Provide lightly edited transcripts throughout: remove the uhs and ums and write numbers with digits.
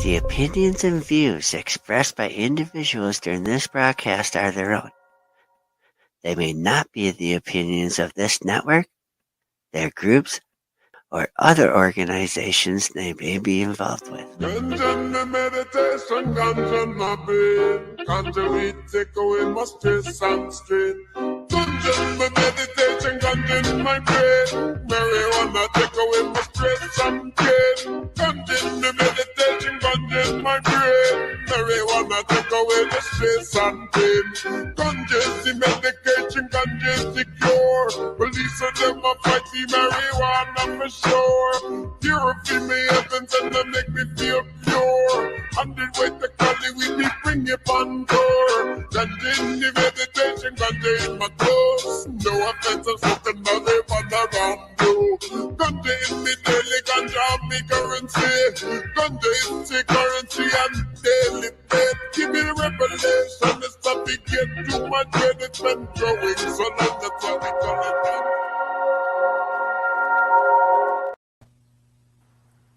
The opinions and views expressed by individuals during this broadcast are their own. They may not be the opinions of this network, their groups, or other organizations they may be involved with. Ganja meditation, ganja my brain. Ganja we take away my stress and strain. Ganja meditation, ganja in my brain. Marijuana take away my stress and pain. Ganja meditation, ganja in my brain. Marijuana take away the stress and pain. Ganja is the medication, ganja is the cure. Police of them a fight the marijuana for sure. Purify me heavens and they make me feel pure. 100 way to Cali, we be bring you on tour. Ganja in the meditation, ganja in my clothes. No offense, I'm smoking another one around you. Ganja in me daily, ganja me currency. Ganja is the currency and daily pay. Give me the revelation, it's not to get too much when it's been growing. So long, that's how we call it.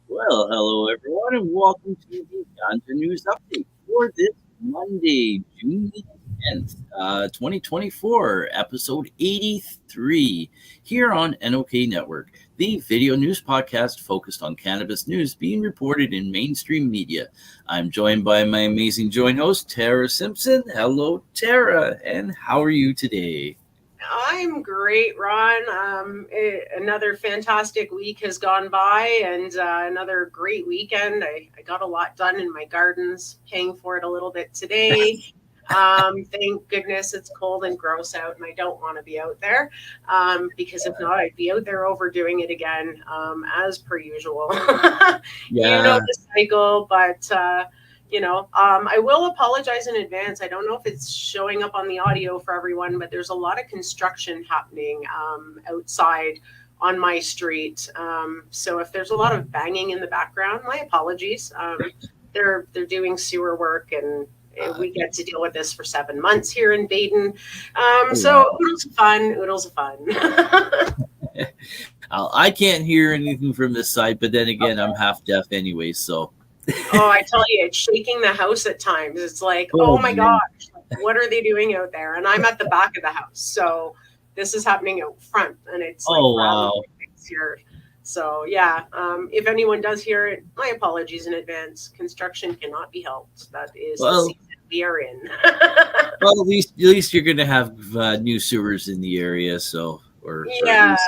Well, hello everyone, and welcome to the Ganja News Update for this Monday, June 10th, 2024, episode 83, here on NOK Network, the video news podcast focused on cannabis news being reported in mainstream media. I'm joined by my amazing joint host, Tarra Simpson. Hello, Tarra, and how are you today? I'm great, Ron. Another fantastic week has gone by and another great weekend. I got a lot done in my gardens, paying for it a little bit today. Thank goodness it's cold and gross out and I don't want to be out there because if not, I'd be out there overdoing it again as per usual. You know the cycle, but I will apologize in advance. I don't know if it's showing up on the audio for everyone, but there's a lot of construction happening outside on my street. So if there's a lot of banging in the background, my apologies. They're doing sewer work and we get to deal with this for 7 months here in Baden. So oodles of fun. I can't hear anything from this side, but then again, I'm half deaf anyway, so. Oh, I tell you, it's shaking the house at times. It's like, oh my gosh, what are they doing out there? And I'm at the back of the house. So this is happening out front and it's wow. Here. So yeah, if anyone does hear it, my apologies in advance. Construction cannot be helped. That is the season we are in. Well, at least you're going to have new sewers in the area, so or at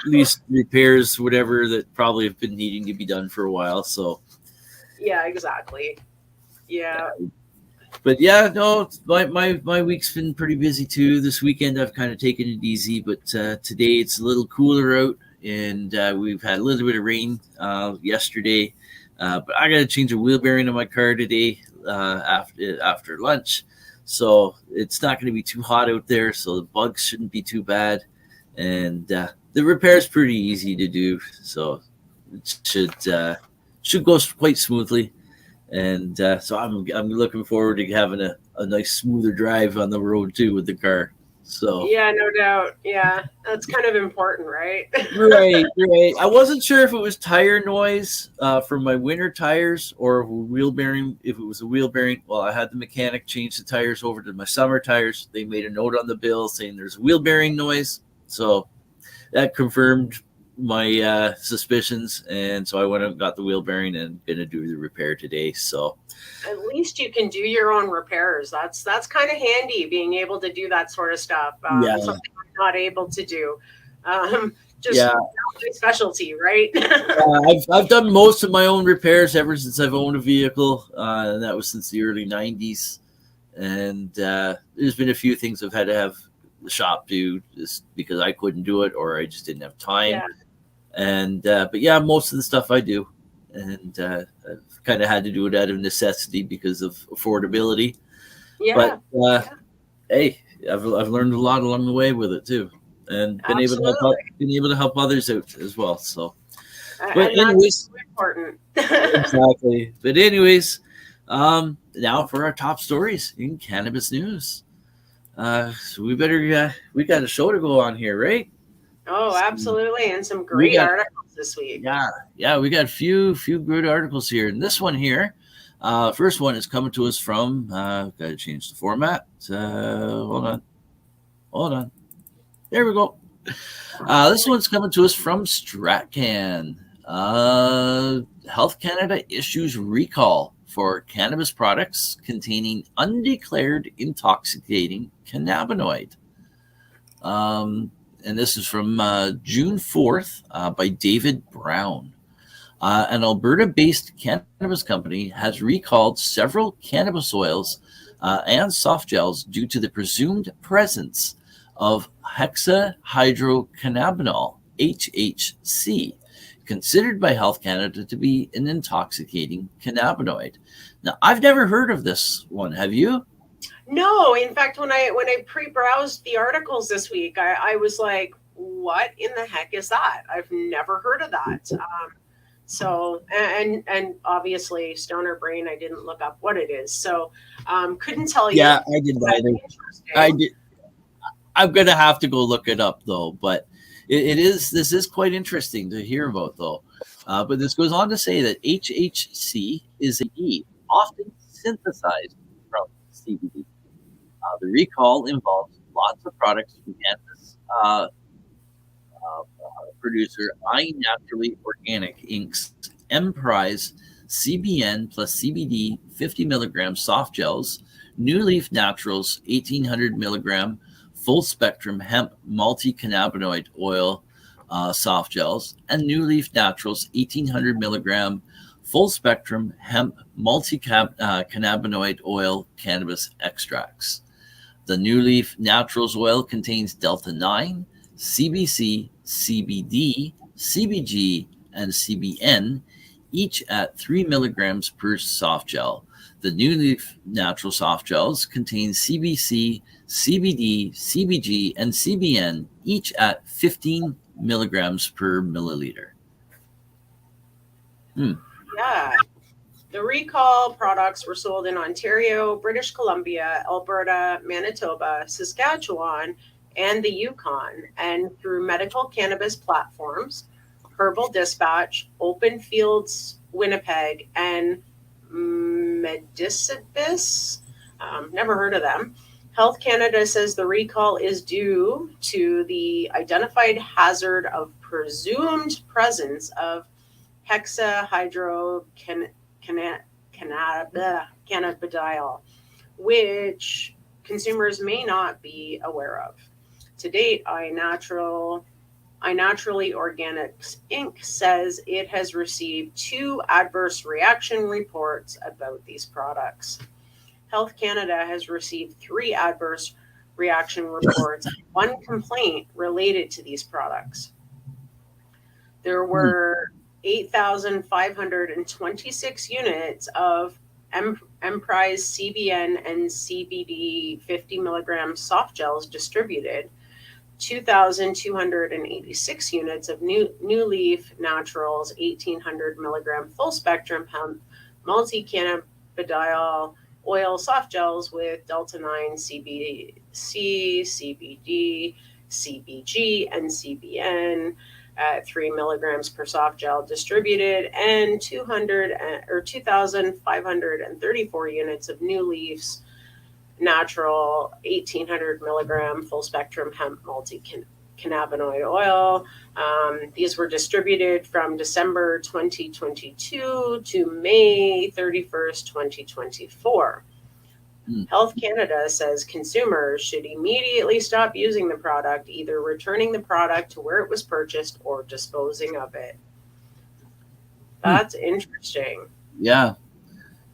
least repairs, whatever that probably have been needing to be done for a while. So yeah, exactly. Yeah. But yeah, no, my week's been pretty busy too. This weekend I've kind of taken it easy, but today it's a little cooler out. And we've had a little bit of rain yesterday, but I got to change a wheel bearing on my car today after lunch, so it's not going to be too hot out there, so the bugs shouldn't be too bad, and the repair is pretty easy to do, so it should go quite smoothly, and so I'm looking forward to having a nice smoother drive on the road too with the car. So yeah, no doubt. Yeah, that's kind of important, right? Right. I wasn't sure if it was tire noise from my winter tires or wheel bearing. If it was a wheel bearing, well, I had the mechanic change the tires over to my summer tires. They made a note on the bill saying there's a wheel bearing noise. So that confirmed my suspicions. And so I went and got the wheel bearing and going to do the repair today. So at least you can do your own repairs. That's kind of handy, being able to do that sort of stuff. Something I'm not able to do. Not my specialty, right? I've done most of my own repairs ever since I've owned a vehicle, and that was since the early 90s. And there's been a few things I've had to have the shop do just because I couldn't do it or I just didn't have time. Yeah. And but yeah, most of the stuff I do, and I've kind of had to do it out of necessity because of affordability. Yeah. But hey, I've learned a lot along the way with it too, and been able to help others out as well. So, but anyways, that's important. Exactly. But anyways, now for our top stories in cannabis news. So we got a show to go on here, right? Oh, So absolutely. And some we great got articles this week. yeah, we got a few good articles here. And this one here, first one is coming to us from. Got to change the format. Hold on. There we go. This one's coming to us from StratCan. Health Canada issues recall for cannabis products containing undeclared intoxicating cannabinoid. And this is from June 4th by David Brown. An Alberta-based cannabis company has recalled several cannabis oils and soft gels due to the presumed presence of hexahydrocannabinol, HHC, considered by Health Canada to be an intoxicating cannabinoid. Now, I've never heard of this one. Have you? No, in fact, when I pre-browsed the articles this week, I was like, what in the heck is that? I've never heard of that. So, and obviously stoner brain, I didn't look up what it is. So, couldn't tell you. Yeah, I didn't either. I did. I'm going to have to go look it up though, but this is quite interesting to hear about though. But this goes on to say that HHC is a E, often synthesized from CBD. The recall involves lots of products from cannabis producer iNaturally Organic Inc.'s Emprise CBN plus CBD 50 milligram soft gels, New Leaf Naturals 1800 milligram full spectrum hemp multi-cannabinoid oil soft gels, and New Leaf Naturals 1800 milligram full spectrum hemp multi-cannabinoid oil cannabis extracts. The New Leaf Naturals oil contains Delta 9, CBC, CBD, CBG, and CBN, each at 3 milligrams per soft gel. The New Leaf Natural soft gels contain CBC, CBD, CBG, and CBN, each at 15 milligrams per milliliter. Yeah. The recall products were sold in Ontario, British Columbia, Alberta, Manitoba, Saskatchewan, and the Yukon, and through medical cannabis platforms, Herbal Dispatch, Open Fields Winnipeg, and Medicibus. Never heard of them. Health Canada says the recall is due to the identified hazard of presumed presence of hexahydrocannabidiol, which consumers may not be aware of. To date, iNaturally Organics Inc. says it has received 2 adverse reaction reports about these products. Health Canada has received 3 adverse reaction reports and 1 complaint related to these products. There were 8,526 units of Emprise CBN and CBD 50 milligram soft gels distributed, 2,286 units of New Leaf Naturals 1,800 milligram full spectrum hemp multi-cannabidiol oil soft gels with Delta 9, CBC, CBD, CBG, and CBN at 3 milligrams per soft gel distributed, and 2,534 units of New Leaf's Natural 1,800 milligram full spectrum hemp multi-cannabinoid oil. These were distributed from December 2022 to May 31st, 2024. Health Canada says consumers should immediately stop using the product, either returning the product to where it was purchased or disposing of it. That's interesting. Yeah.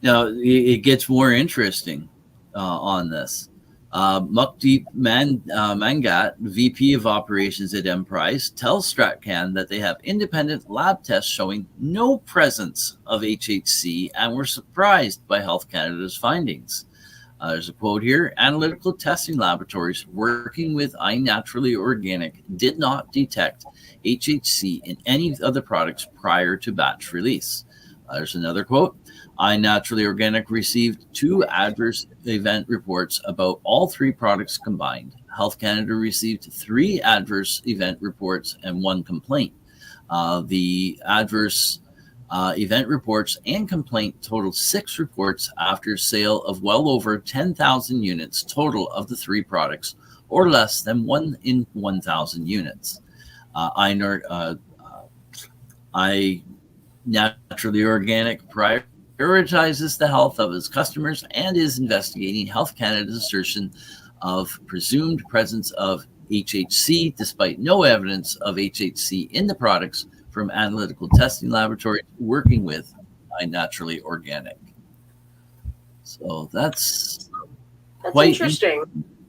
Now, it gets more interesting on this. Mukdeep Mangat, VP of Operations at Emprise, tells StratCan that they have independent lab tests showing no presence of HHC and were surprised by Health Canada's findings. There's a quote here: analytical testing laboratories working with iNaturally Organic did not detect HHC in any of the products prior to batch release. There's another quote: iNaturally Organic received 2 adverse event reports about all 3 products combined. Health Canada received 3 adverse event reports and 1 complaint. The adverse event reports and complaint totaled 6 reports after sale of well over 10,000 units total of the 3 products, or less than 1 in 1,000 units. I Naturally Organic prioritizes the health of its customers and is investigating Health Canada's assertion of presumed presence of HHC, despite no evidence of HHC in the products from analytical testing laboratories working with Naturally Organic. So that's quite interesting.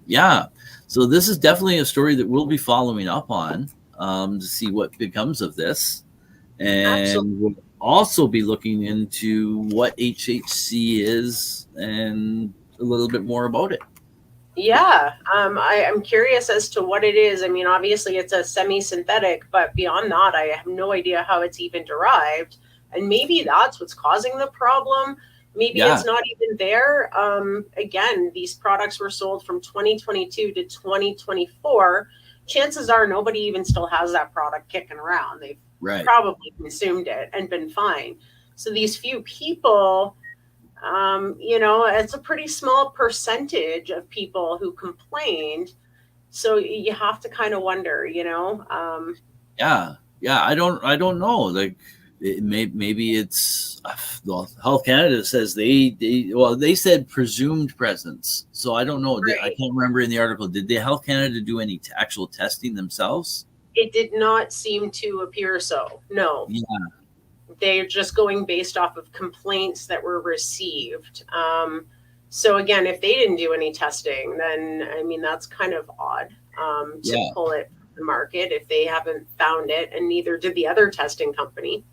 Yeah. So this is definitely a story that we'll be following up on to see what becomes of this. And Absolutely. we'll also be looking into what HHC is and a little bit more about it. Yeah, I'm curious as to what it is. I mean, obviously it's a semi-synthetic, but beyond that, I have no idea how it's even derived. And maybe that's what's causing the problem. Maybe it's not even there. Again, these products were sold from 2022 to 2024. Chances are nobody even still has that product kicking around. They've probably consumed it and been fine. So these few people, it's a pretty small percentage of people who complained. So you have to kind of wonder, I don't know. Like maybe it's Health Canada says they said presumed presence. So I don't know. Right. I can't remember in the article. Did the Health Canada do any actual testing themselves? It did not seem to appear so. No. Yeah. They're just going based off of complaints that were received. So again, if they didn't do any testing, then I mean that's kind of odd to pull it from the market if they haven't found it, and neither did the other testing company.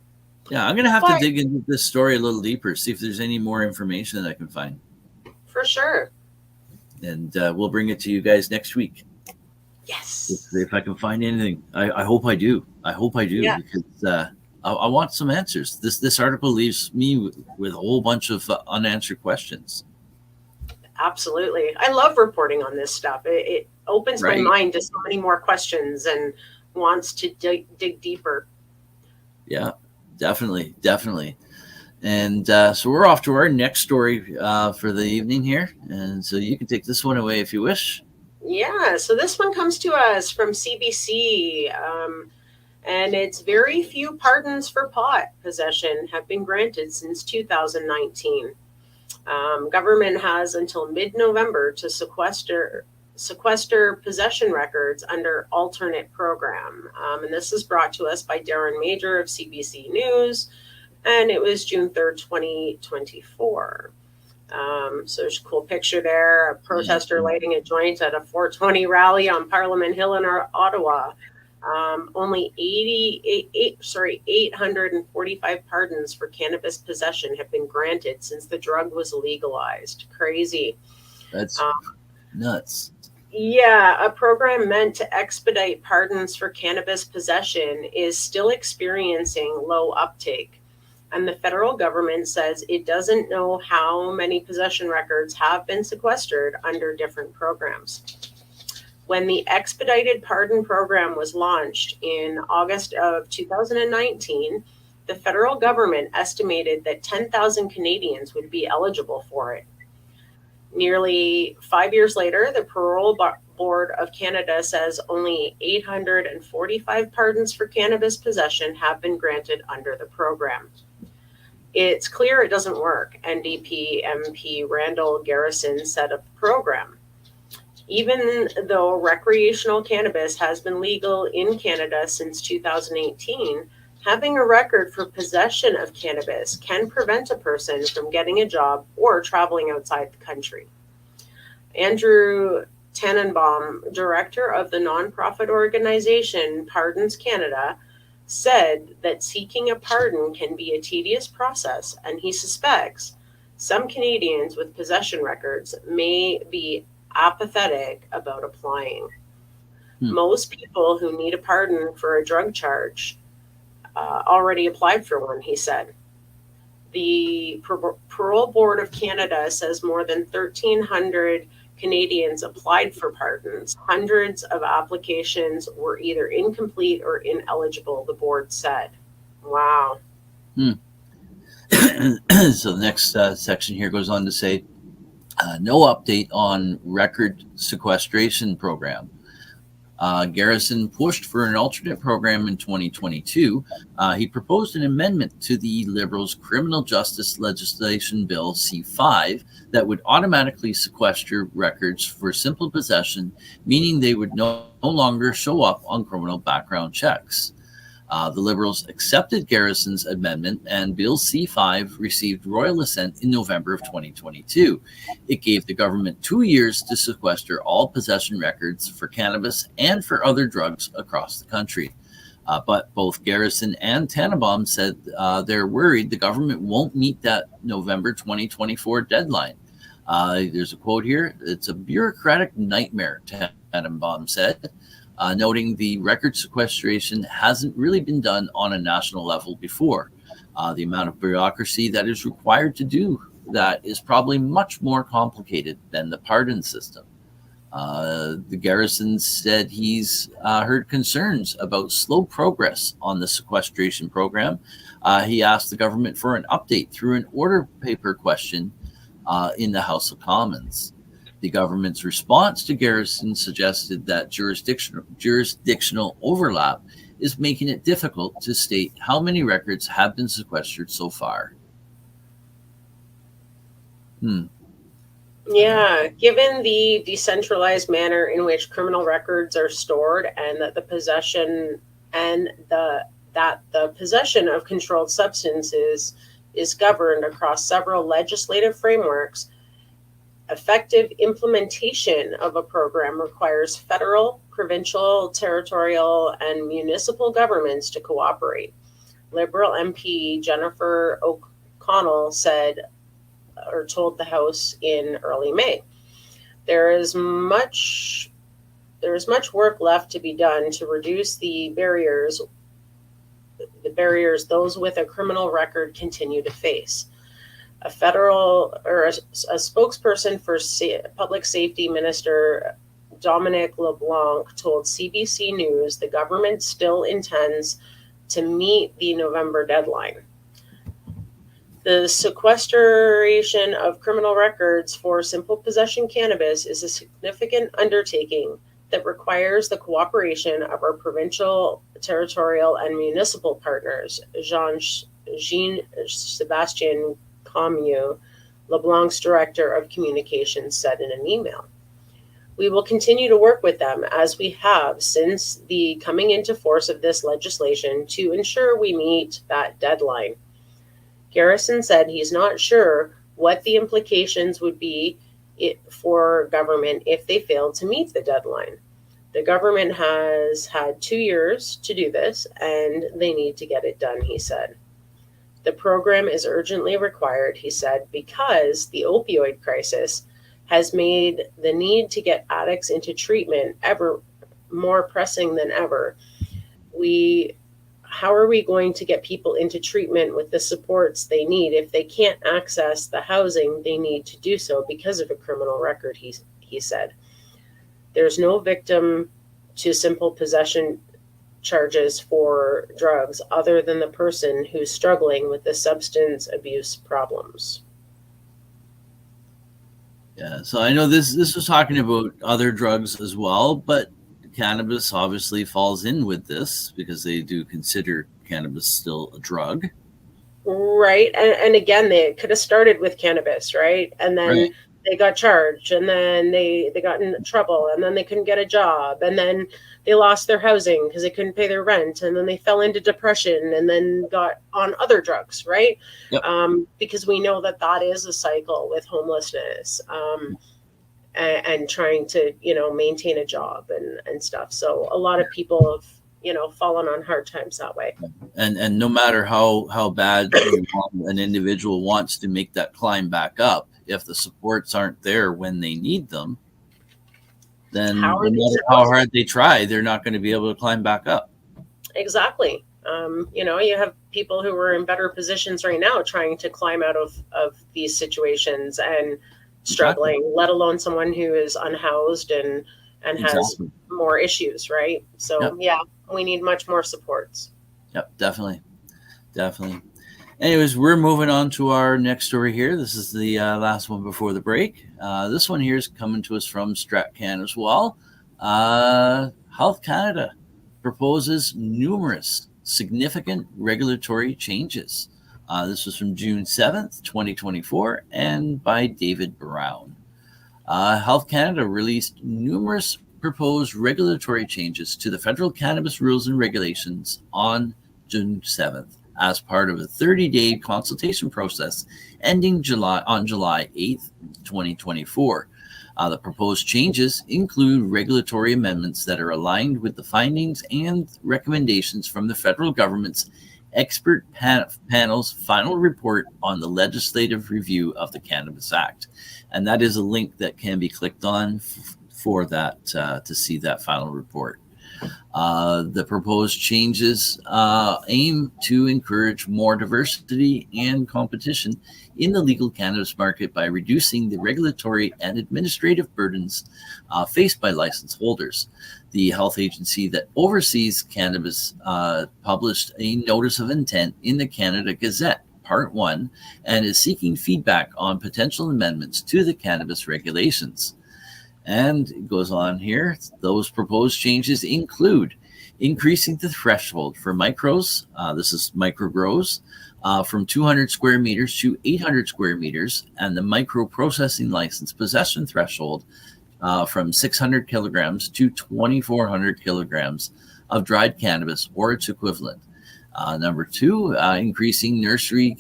Yeah, I'm gonna have to dig into this story a little deeper, see if there's any more information that I can find. For sure. And we'll bring it to you guys next week. Yes. If I can find anything, I hope I do. Because I want some answers. This article leaves me with a whole bunch of unanswered questions. Absolutely. I love reporting on this stuff. It opens my mind to so many more questions and wants to dig deeper. Yeah, definitely. And so we're off to our next story for the evening here. And so you can take this one away if you wish. Yeah, so this one comes to us from CBC. And it's very few pardons for pot possession have been granted since 2019. Government has until mid-November to sequester possession records under alternate program. And this is brought to us by Darren Major of CBC News, and it was June 3rd, 2024. So there's a cool picture there, a protester lighting a joint at a 420 rally on Parliament Hill in Ottawa. Only 845 pardons for cannabis possession have been granted since the drug was legalized. Crazy. That's nuts. Yeah, a program meant to expedite pardons for cannabis possession is still experiencing low uptake. And the federal government says it doesn't know how many possession records have been sequestered under different programs. When the expedited pardon program was launched in August of 2019, the federal government estimated that 10,000 Canadians would be eligible for it. Nearly 5 years later, the Parole Board of Canada says only 845 pardons for cannabis possession have been granted under the program. It's clear it doesn't work, NDP MP Randall Garrison said of the program. Even though recreational cannabis has been legal in Canada since 2018, having a record for possession of cannabis can prevent a person from getting a job or traveling outside the country. Andrew Tannenbaum, director of the nonprofit organization Pardons Canada, said that seeking a pardon can be a tedious process, and he suspects some Canadians with possession records may be apathetic about applying. Most people who need a pardon for a drug charge already applied for one, he said. The Parole Board of Canada says more than 1,300 Canadians applied for pardons. Hundreds of applications were either incomplete or ineligible, the board said. Wow. So the next section here goes on to say, no update on record sequestration program. Garrison pushed for an alternate program in 2022. He proposed an amendment to the Liberals' criminal justice legislation bill C5 that would automatically sequester records for simple possession, meaning they would no longer show up on criminal background checks. The Liberals accepted Garrison's amendment, and Bill C5 received royal assent in November of 2022. It gave the government 2 years to sequester all possession records for cannabis and for other drugs across the country. But both Garrison and Tannenbaum said they're worried the government won't meet that November 2024 deadline. There's a quote here. "It's a bureaucratic nightmare," Tannenbaum said. Noting the record sequestration hasn't really been done on a national level before. The amount of bureaucracy that is required to do that is probably much more complicated than the pardon system. The Garrison said he's heard concerns about slow progress on the sequestration program. He asked the government for an update through an order paper question in the House of Commons. The government's response to Garrison suggested that jurisdictional overlap is making it difficult to state how many records have been sequestered so far. Yeah, given the decentralized manner in which criminal records are stored, and that the possession of controlled substances is governed across several legislative frameworks, effective implementation of a program requires federal, provincial, territorial, and municipal governments to cooperate. Liberal MP Jennifer O'Connell told the House in early May. There is much work left to be done to reduce the barriers those with a criminal record continue to face. A spokesperson for Public Safety Minister Dominic LeBlanc told CBC News the government still intends to meet the November deadline. The sequestration of criminal records for simple possession cannabis is a significant undertaking that requires the cooperation of our provincial, territorial, and municipal partners, Jean-Sébastien Commue, LeBlanc's director of communications, said in an email. We will continue to work with them, as we have since the coming into force of this legislation, to ensure we meet that deadline. Garrison said he's not sure what the implications would be for government if they fail to meet the deadline. The government has had 2 years to do this, and they need to get it done, he said. The program is urgently required, he said, because the opioid crisis has made the need to get addicts into treatment ever more pressing than ever. How are we going to get people into treatment with the supports they need if they can't access the housing they need to do so because of a criminal record, he said. There's no victim to simple possession charges for drugs other than the person who's struggling with the substance abuse problems. Yeah, so I know this was talking about other drugs as well, but cannabis obviously falls in with this because they do consider cannabis still a drug. Right. And again, they could have started with cannabis, right? And then they got charged, and then they got in trouble, and then they couldn't get a job, and then they lost their housing because they couldn't pay their rent, and then they fell into depression, and then got on other drugs, right? Yep. Because we know that is a cycle with homelessness, and trying to, maintain a job and stuff. So a lot of people have, fallen on hard times that way. And no matter how bad an individual wants to make that climb back up, if the supports aren't there when they need them, then no matter how hard they try, they're not going to be able to climb back up. Exactly. You have people who are in better positions right now trying to climb out of these situations, and struggling, let alone someone who is unhoused and has more issues, right? So yeah, we need much more supports. Yep, definitely. Anyways, we're moving on to our next story here. This is the last one before the break. This one here is coming to us from StratCan as well. Health Canada proposes numerous significant regulatory changes. This was from June 7th, 2024, and by David Brown. Health Canada released numerous proposed regulatory changes to the federal cannabis rules and regulations on June 7th as part of a 30-day consultation process ending on July 8th, 2024. The proposed changes include regulatory amendments that are aligned with the findings and recommendations from the federal government's expert panel's final report on the legislative review of the Cannabis Act. And that is a link that can be clicked on for that to see that final report. The proposed changes aim to encourage more diversity and competition in the legal cannabis market by reducing the regulatory and administrative burdens faced by license holders. The health agency that oversees cannabis published a notice of intent in the Canada Gazette, Part 1, and is seeking feedback on potential amendments to the cannabis regulations. And it goes on here. Those proposed changes include increasing the threshold for micros, this is micro grows, from 200 square meters to 800 square meters, and the micro processing license possession threshold from 600 kilograms to 2,400 kilograms of dried cannabis or its equivalent. Number 2, increasing nursery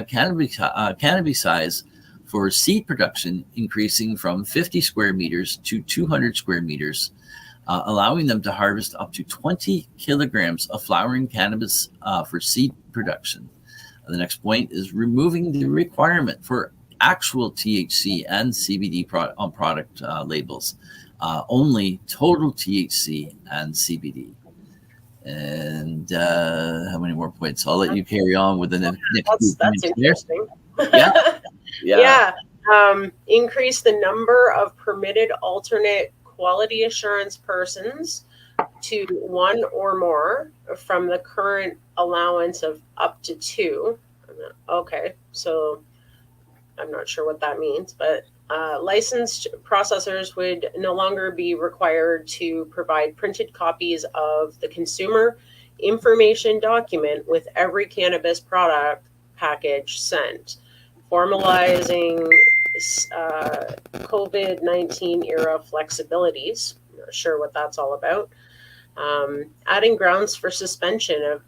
cannabis size for seed production, increasing from 50 square meters to 200 square meters, allowing them to harvest up to 20 kilograms of flowering cannabis for seed production. The next point is removing the requirement for actual THC and CBD on product labels, only total THC and CBD. And how many more points? I'll let you carry on with the next. That's interesting. Yeah. Increase the number of permitted alternate quality assurance persons to 1 or more from the current allowance of up to 2. Okay, so I'm not sure what that means, but licensed processors would no longer be required to provide printed copies of the consumer information document with every cannabis product package sent, formalizing COVID-19 era flexibilities. I'm not sure what that's all about. Adding grounds for suspension of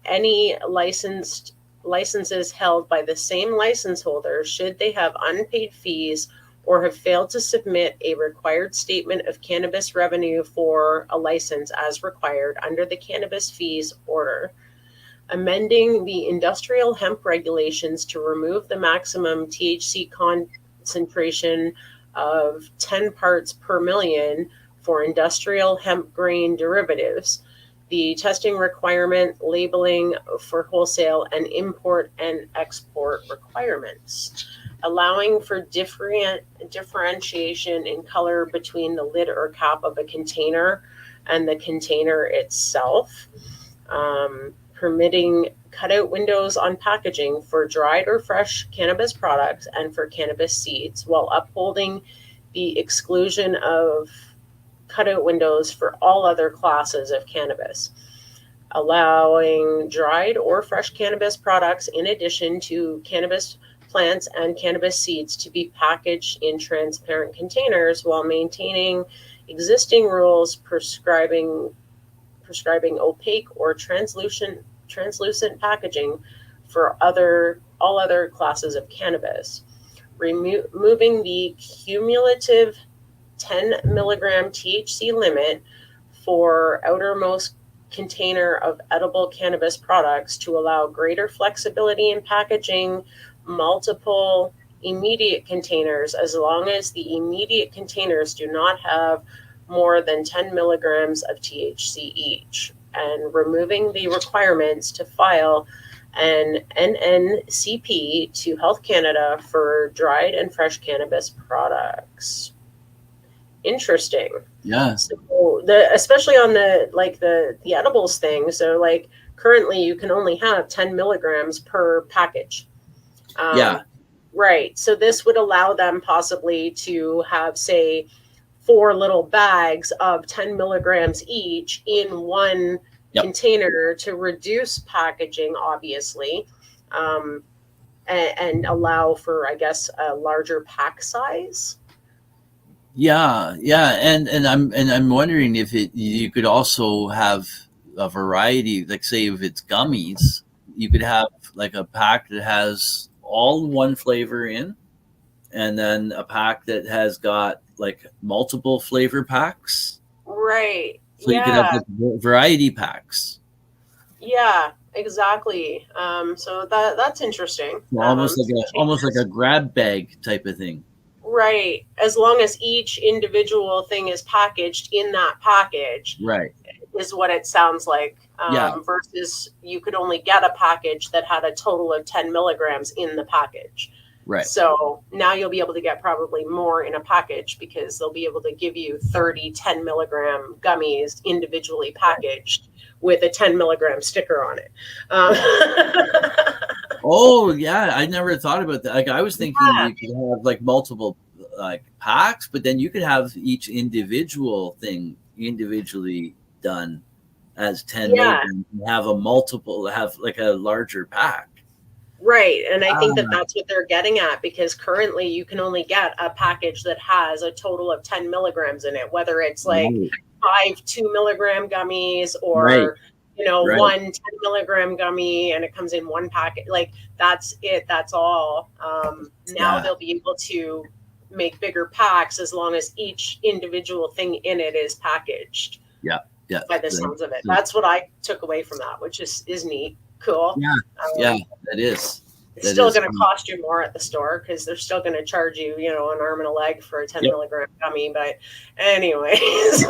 any licenses held by the same license holder should they have unpaid fees or have failed to submit a required statement of cannabis revenue for a license as required under the cannabis fees order. Amending the industrial hemp regulations to remove the maximum THC concentration of 10 parts per million for industrial hemp grain derivatives, the testing requirement, labeling for wholesale, and import and export requirements, allowing for differentiation in color between the lid or cap of a container and the container itself, permitting cutout windows on packaging for dried or fresh cannabis products and for cannabis seeds, while upholding the exclusion of cutout windows for all other classes of cannabis, allowing dried or fresh cannabis products in addition to cannabis plants and cannabis seeds to be packaged in transparent containers while maintaining existing rules prescribing opaque or translucent packaging for all other classes of cannabis, removing the cumulative 10 milligram THC limit for outermost container of edible cannabis products to allow greater flexibility in packaging multiple immediate containers as long as the immediate containers do not have more than 10 milligrams of THC each, and removing the requirements to file and NNCP to Health Canada for dried and fresh cannabis products. Interesting. Yeah. So especially on the edibles thing. So like currently you can only have 10 milligrams per package. Yeah. Right. So this would allow them possibly to have, say, 4 little bags of 10 milligrams each in one container to reduce packaging, obviously, and allow for, I guess, a larger pack size. Yeah, and I'm wondering if you could also have a variety, like say if it's gummies, you could have like a pack that has all one flavor in, and then a pack that has got like multiple flavor packs. Right. So you could have like variety packs. Yeah, exactly. So that's interesting. Almost like a grab bag type of thing. Right. As long as each individual thing is packaged in that package. Right. Is what it sounds like. Versus you could only get a package that had a total of 10 milligrams in the package. Right. So now you'll be able to get probably more in a package because they'll be able to give you 30 10 milligram gummies individually packaged with a 10 milligram sticker on it. Oh yeah, I never thought about that. Like I was thinking you could have like multiple like packs, but then you could have each individual thing individually done as 10 milligrams and have like a larger pack. Right. And I think that's what they're getting at, because currently you can only get a package that has a total of 10 milligrams in it, whether it's like 5 2 milligram gummies or one 10 milligram gummy and it comes in one packet. Like that's it. That's all. Now they'll be able to make bigger packs as long as each individual thing in it is packaged. Yeah. By the sounds of it. That's what I took away from that, which is neat. Cool. Yeah, that is. It's still going to cost you more at the store because they're still going to charge you, an arm and a leg for a 10 milligram gummy. But anyways.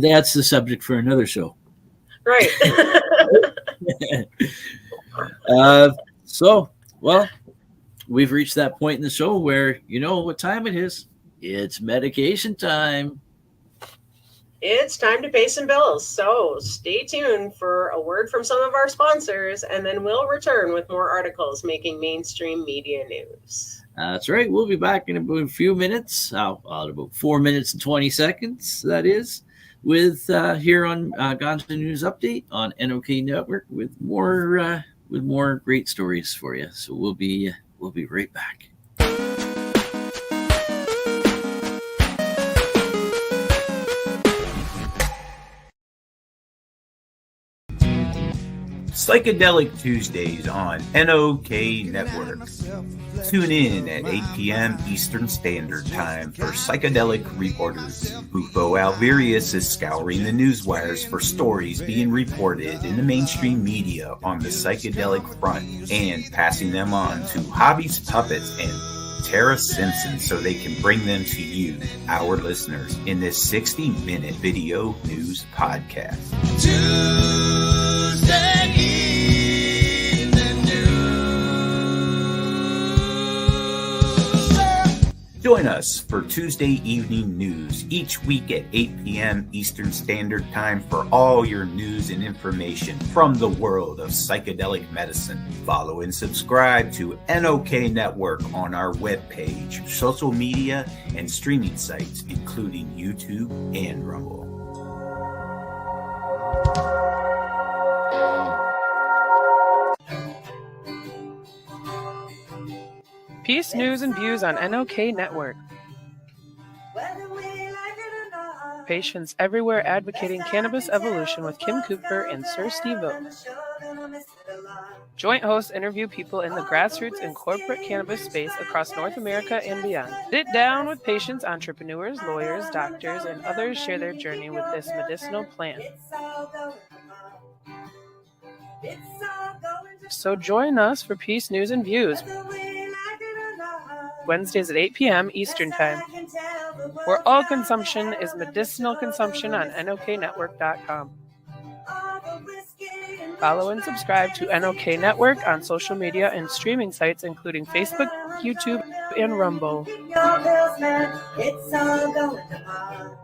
That's the subject for another show. Right. Well, we've reached that point in the show where you know what time it is. It's medication time. It's time to pay some bills. So stay tuned for a word from some of our sponsors, and then we'll return with more articles making mainstream media news. That's right. We'll be back in about a few minutes, about 4 minutes and 20 seconds, that is, with here on Ganja News Update on NOK Network with more great stories for you. So we'll be right back. Psychedelic Tuesdays on NOK Network. Tune in at 8 p.m. Eastern Standard Time for Psychedelic Reporters. Bufo Alvarius is scouring the newswires for stories being reported in the mainstream media on the psychedelic front and passing them on to Hobby's Puppets and Tarra Simpson so they can bring them to you, our listeners, in this 60-minute video news podcast. Tuesday evening news. Join us for Tuesday evening news each week at 8 p.m. Eastern Standard Time for all your news and information from the world of psychedelic medicine. Follow and subscribe to NOK Network on our webpage, social media, and streaming sites, including YouTube and Rumble. Peace, news, and views on NOK Network. Patients everywhere advocating cannabis evolution with Kim Cooper and Sir Steve-O. Joint hosts interview people in the grassroots and corporate cannabis space across North America and beyond. Sit down with patients, entrepreneurs, lawyers, doctors, and others share their journey with this medicinal plant. So join us for Peace, News, and Views. Wednesdays at 8 p.m. Eastern Time, where all consumption is medicinal consumption on NOKnetwork.com. Follow and subscribe to NOK Network on social media and streaming sites including Facebook, YouTube, and Rumble. It's all going on.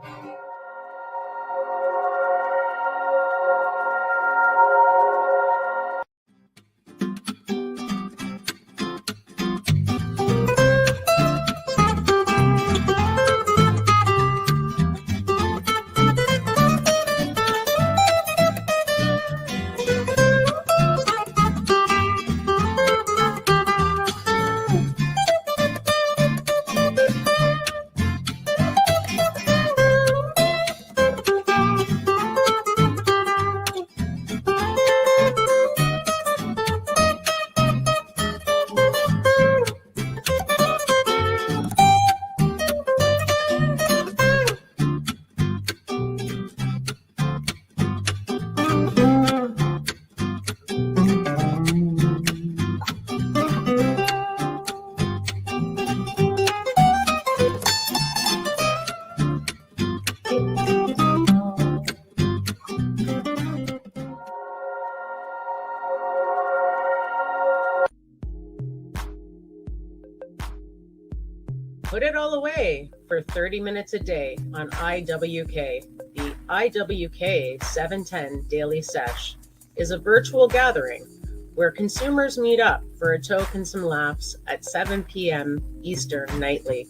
Put it all away for 30 minutes a day on IWK. The IWK 710 Daily Sesh is a virtual gathering where consumers meet up for a toke and some laughs at 7 p.m. Eastern nightly.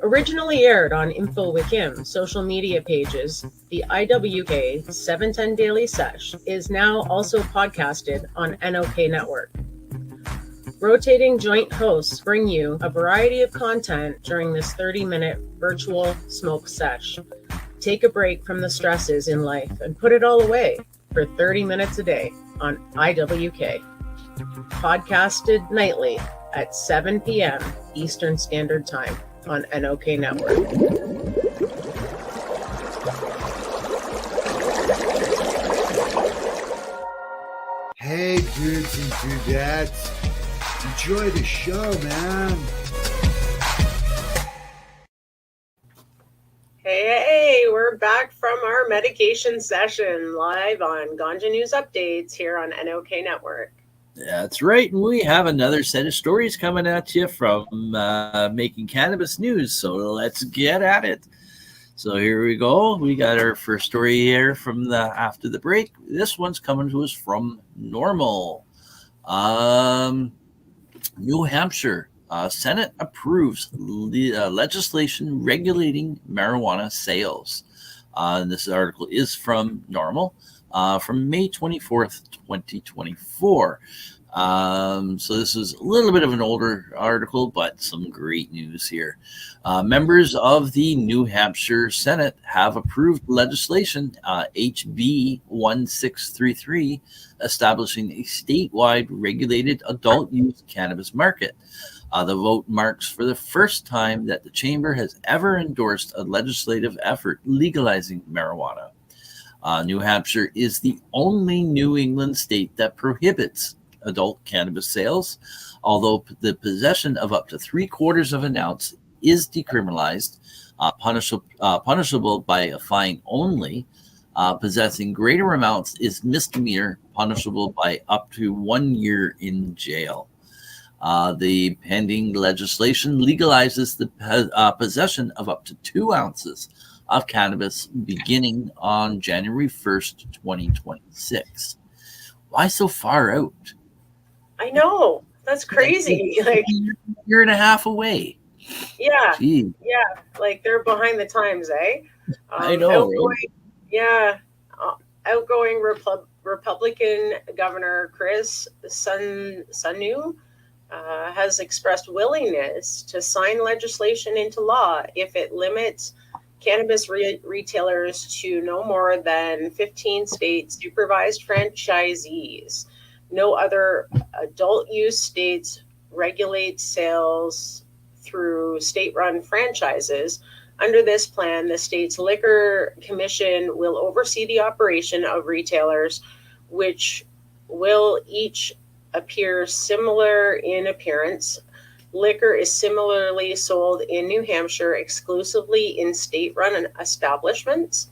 Originally aired on InfoWikim social media pages, the IWK 710 Daily Sesh is now also podcasted on NOK Network. Rotating joint hosts bring you a variety of content during this 30-minute virtual smoke sesh. Take a break from the stresses in life and put it all away for 30 minutes a day on IWK. Podcasted nightly at 7 p.m. Eastern Standard Time on NOK Network. Hey, dudes and dudettes. Enjoy the show, man. Hey, we're back from our medication session live on Ganja News Updates here on NOK Network. That's right. And we have another set of stories coming at you from Making Cannabis News. So let's get at it. So here we go. We got our first story here from after the break. This one's coming to us from Normal. New Hampshire Senate approves legislation regulating marijuana sales. And this article is from Normal from May 24th, 2024. So this is a little bit of an older article, but some great news here. Members of the New Hampshire Senate have approved legislation, HB 1633, establishing a statewide regulated adult use cannabis market. The vote marks for the first time that the chamber has ever endorsed a legislative effort legalizing marijuana. New Hampshire is the only New England state that prohibits adult cannabis sales, although the possession of up to 3/4 of an ounce is decriminalized, punishable by a fine only. Possessing greater amounts is misdemeanor, punishable by up to 1 year in jail. The pending legislation legalizes the possession of up to 2 ounces of cannabis beginning on January 1st, 2026. Why so far out? I know. That's crazy. Like a year and a half away. Yeah. Jeez. Yeah. Like they're behind the times, eh? I know. Outgoing Republican Governor Chris Sununu has expressed willingness to sign legislation into law if it limits cannabis retailers to no more than 15 state supervised franchisees. No other adult use states regulate sales through state-run franchises. Under this plan, the state's liquor commission will oversee the operation of retailers, which will each appear similar in appearance. Liquor is similarly sold in New Hampshire exclusively in state-run establishments.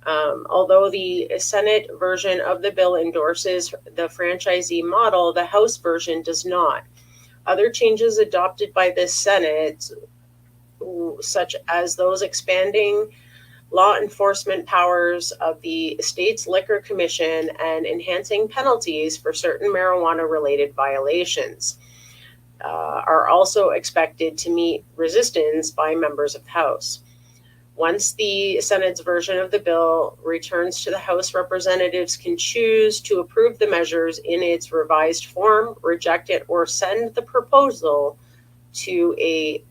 Although the Senate version of the bill endorses the franchisee model, the House version does not. Other changes adopted by the Senate, such as those expanding law enforcement powers of the state's liquor commission and enhancing penalties for certain marijuana-related violations, are also expected to meet resistance by members of the House. Once the Senate's version of the bill returns to the House, representatives can choose to approve the measures in its revised form, reject it, or send the proposal to a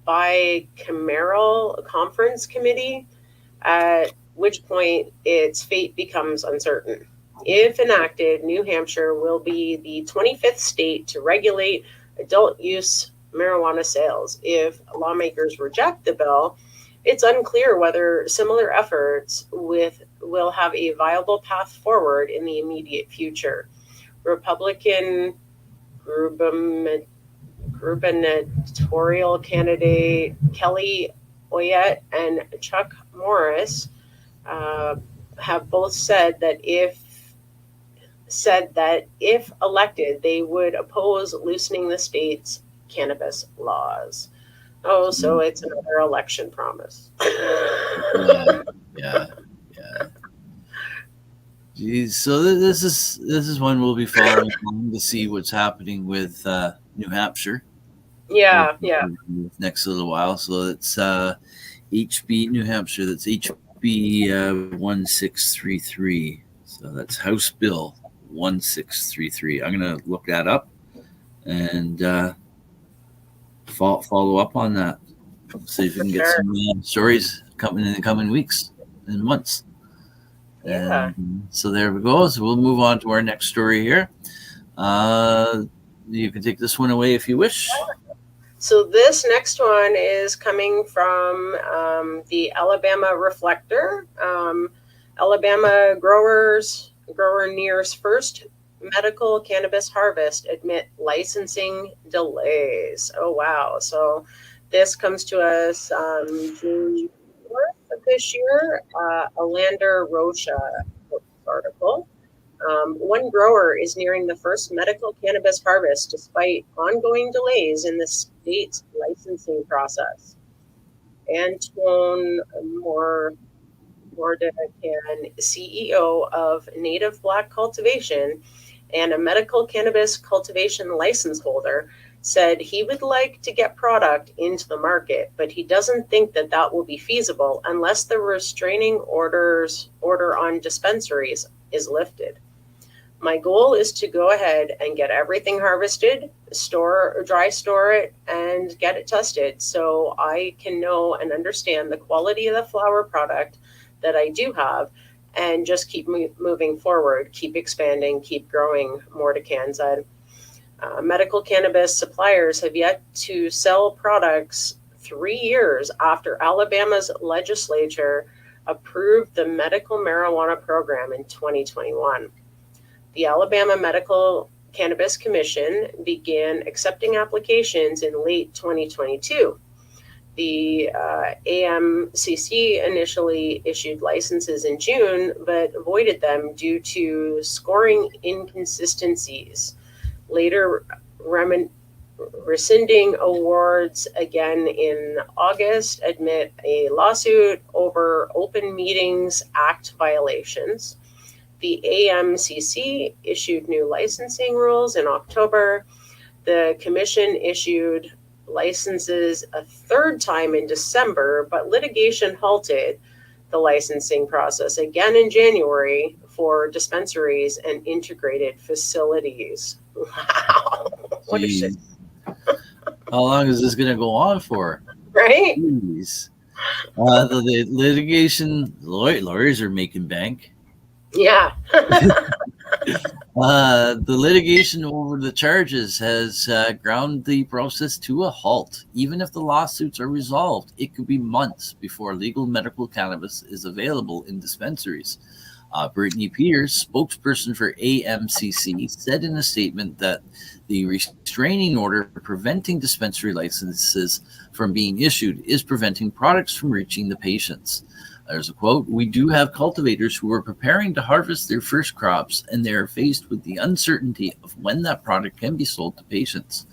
bicameral conference committee, at which point its fate becomes uncertain. If enacted, New Hampshire will be the 25th state to regulate adult use marijuana sales. If lawmakers reject the bill, it's unclear whether similar efforts will have a viable path forward in the immediate future. Republican gubernatorial candidate Kelly Oyette and Chuck Morris have both said that if elected, they would oppose loosening the state's cannabis laws. Oh, so it's another election promise. Yeah. Geez, so this is one we'll be following to see what's happening with New Hampshire. Yeah. Next little while. So it's HB New Hampshire. That's HB 1633. So that's House Bill 1633. I'm gonna look that up and follow up on that. See if we can get some stories coming in the coming weeks and months. Yeah. And so there we go. So we'll move on to our next story here. You can take this one away if you wish. So this next one is coming from the Alabama Reflector. Alabama grower nears first medical cannabis harvest amid licensing delays. Oh, wow. So this comes to us June 4th of this year, Alander Rocha article. One grower is nearing the first medical cannabis harvest despite ongoing delays in the state's licensing process. Antoine Mordecan, CEO of Native Black Cultivation and a medical cannabis cultivation license holder, said he would like to get product into the market, but he doesn't think that will be feasible unless the restraining order on dispensaries is lifted. My goal is to go ahead and get everything harvested, dry store it, and get it tested so I can know and understand the quality of the flower product that I do have, and just keep moving forward, keep expanding, keep growing, Mordecan said. Medical cannabis suppliers have yet to sell products 3 years after Alabama's legislature approved the medical marijuana program in 2021. The Alabama Medical Cannabis Commission began accepting applications in late 2022. The AMCC initially issued licenses in June, but avoided them due to scoring inconsistencies, later rescinding awards again in August amid a lawsuit over Open Meetings Act violations. The AMCC issued new licensing rules in October. The commission issued licenses a third time in December, but litigation halted the licensing process again in January for dispensaries and integrated facilities. Wow. What a shit. How long is this going to go on for? Right? Jeez. The litigation, lawyers are making bank. Yeah. The litigation over the charges has ground the process to a halt. Even if the lawsuits are resolved, it could be months before legal medical cannabis is available in dispensaries. Brittany Peters, spokesperson for AMCC, said in a statement that the restraining order preventing dispensary licenses from being issued is preventing products from reaching the patients. There's a quote: "We do have cultivators who are preparing to harvest their first crops, and they are faced with the uncertainty of when that product can be sold to patients.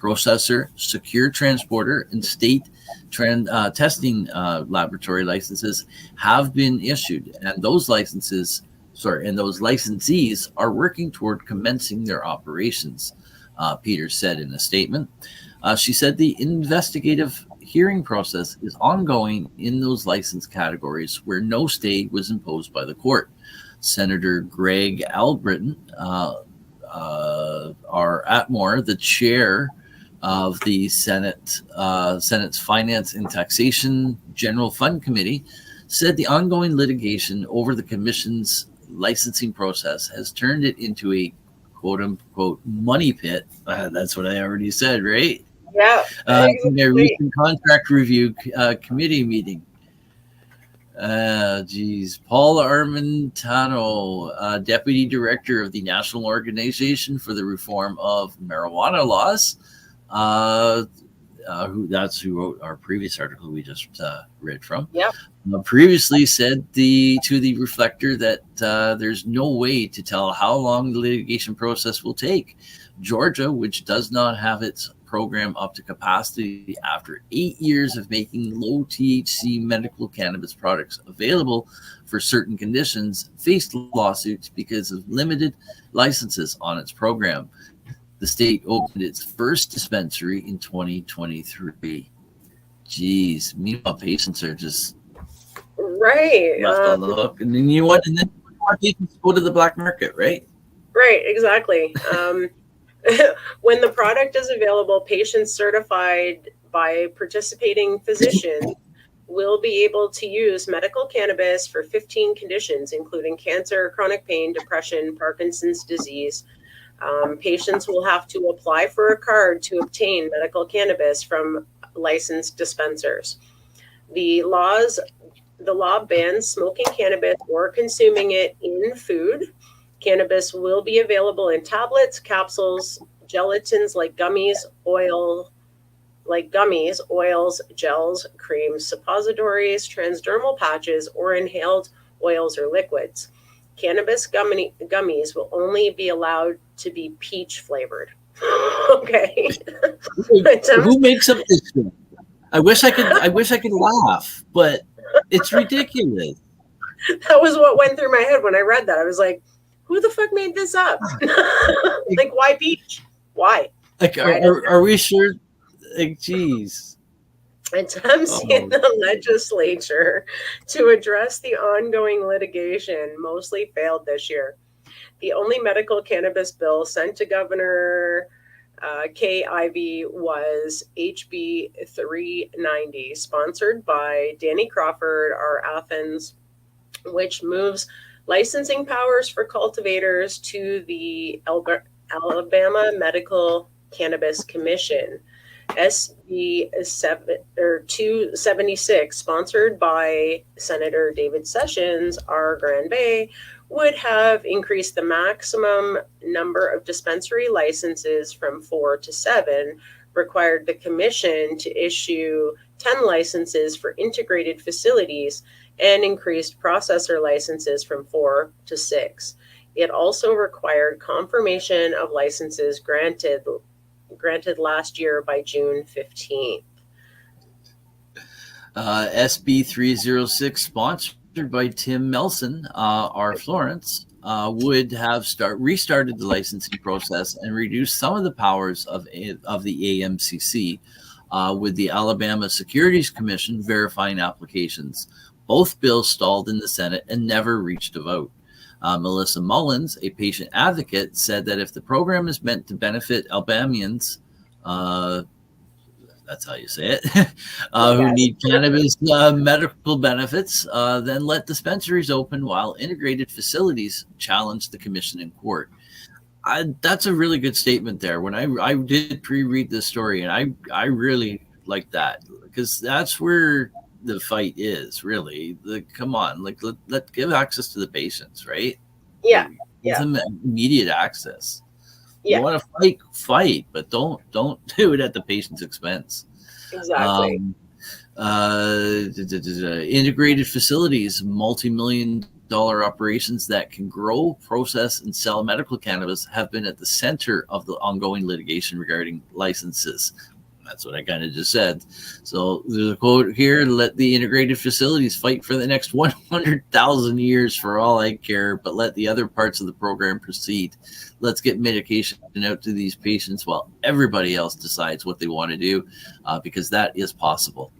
Processor, secure transporter, and state testing laboratory licenses have been issued, and those licensees are working toward commencing their operations," Peters said in a statement. She said the investigative hearing process is ongoing in those license categories where no stay was imposed by the court. Senator Greg Albritton, Atmore, the chair of the Senate's Finance and Taxation General Fund Committee, said the ongoing litigation over the commission's licensing process has turned it into a quote-unquote money pit. That's what I already said, right? Yeah. In their recent contract review committee meeting. Paul Armentano, Deputy Director of the National Organization for the Reform of Marijuana Laws, who wrote our previous article we just read from. Yep. Previously said to the Reflector that there's no way to tell how long the litigation process will take. Georgia, which does not have its program up to capacity after 8 years of making low THC medical cannabis products available for certain conditions, faced lawsuits because of limited licenses on its program. The state opened its first dispensary in 2023. Jeez, meanwhile, patients are just right left on the hook, and then you want patients to go to the black market, right? Right, exactly. When the product is available, patients certified by participating physicians will be able to use medical cannabis for 15 conditions, including cancer, chronic pain, depression, Parkinson's disease. Patients will have to apply for a card to obtain medical cannabis from licensed dispensers. The law bans smoking cannabis or consuming it in food. Cannabis will be available in tablets, capsules, gelatins like gummies, oils, gels, creams, suppositories, transdermal patches, or inhaled oils or liquids. Cannabis gummies will only be allowed to be peach flavored. Okay. Who makes up this thing? I wish I could laugh, but it's ridiculous. That was what went through my head when I read that. I was like, who the fuck made this up? Like, why peach? Why? Like, are we sure? Like, geez. Attempts in the legislature to address the ongoing litigation mostly failed this year. The only medical cannabis bill sent to Governor Kay Ivey was HB 390, sponsored by Danny Crawford, R. Athens, which moves licensing powers for cultivators to the Alabama Medical Cannabis Commission. SB 276, sponsored by Senator David Sessions, R. Grand Bay, would have increased the maximum number of dispensary licenses from 4 to 7, required the commission to issue 10 licenses for integrated facilities, and increased processor licenses from 4 to 6. It also required confirmation of licenses granted last year by June 15th. SB 306, sponsored by Tim Melson, R. Florence, would have restarted the licensing process and reduced some of the powers of the AMCC, with the Alabama Securities Commission verifying applications. Both bills stalled in the Senate and never reached a vote. Melissa Mullins, a patient advocate, said that if the program is meant to benefit Alabamians, that's how you say it, who need cannabis medical benefits, then let dispensaries open while integrated facilities challenge the commission in court. That's a really good statement there. When I did pre-read this story, and I really like that, because that's where the fight is, really. Come on, let give access to the patients, right? Yeah. Give them immediate access. Yeah. You want to fight, but don't do it at the patient's expense. Exactly. Integrated facilities, multi-million-dollar operations that can grow, process, and sell medical cannabis have been at the center of the ongoing litigation regarding licenses. That's what I kind of just said. So there's a quote here: "Let the integrated facilities fight for the next 100,000 years for all I care, but let the other parts of the program proceed. Let's get medication out to these patients while everybody else decides what they want to do, because that is possible,"